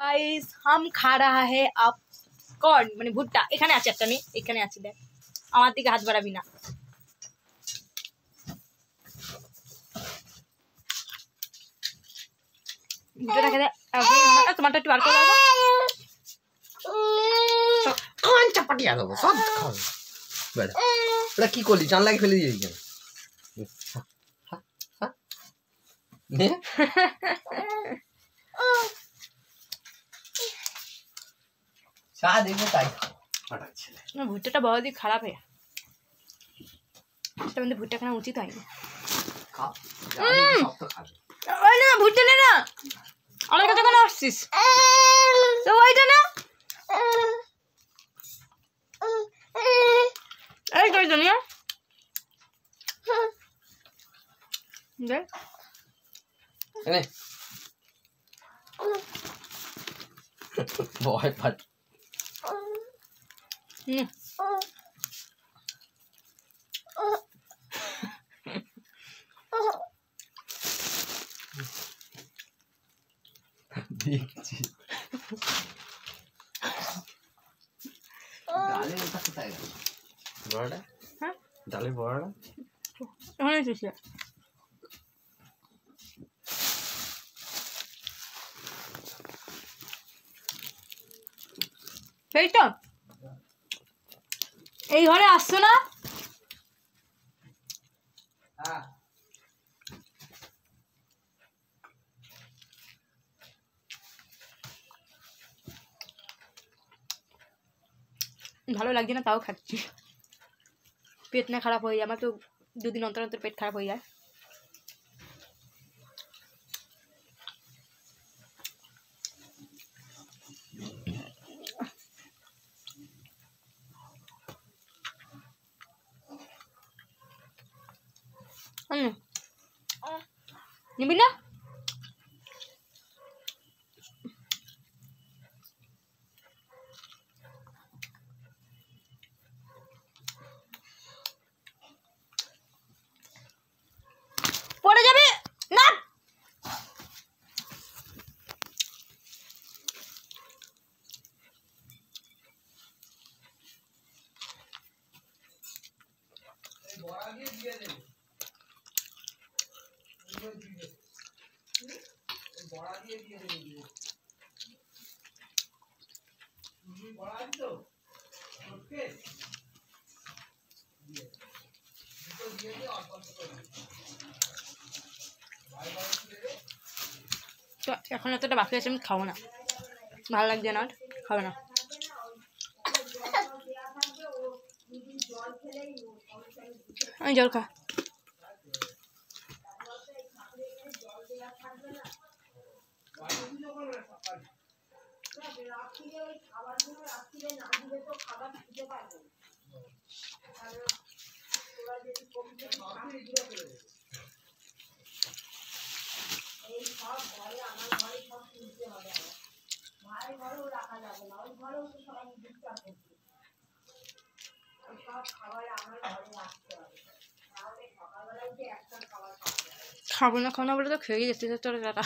guys हम खा रहा है आप कॉर्न মানে ভুট্টা এখানে আছে একটা নেই এখানে আছে দেখ আমার দিকে হাত বাড়াবি না ভুট্টাটা খেতে তোমারটা একটু বার করে দাও কান চাপাটিয়া দেবো সব খাবে বেড়া ওটা কি করলি জানলাকে ফেলে দিয়েছি কেন ভুট্টাটা बहुत ही खराब है ভুট্টা খাওয়া উচিত হয়নি না ভুট্টা নে না আমার কাছে কেন আসছিস তো ওইটা না এই কই দুনিয়া দেখ এনে ভয় পাট দেখছি ডালে ওটা কোথায় গেল বড়টা হ্যাঁ ডালে বড়টা ওখানে এসেছে সেই তো এই ঘরে আসছো না হ্যাঁ ভালো লাগছে না তাও খাচ্ছি পেট না খারাপ হয়ে যায় আমার তো দুদিন অন্তর অন্তর পেট খারাপ হয়ে যায় নিবি না পড়ে যাবে না তো এখন এতটা বাকি আছে আমি খাবো না ভালো লাগছে না খাবো না আমি জল খা খাবো না বলে তো খেয়ে যেতে তোরা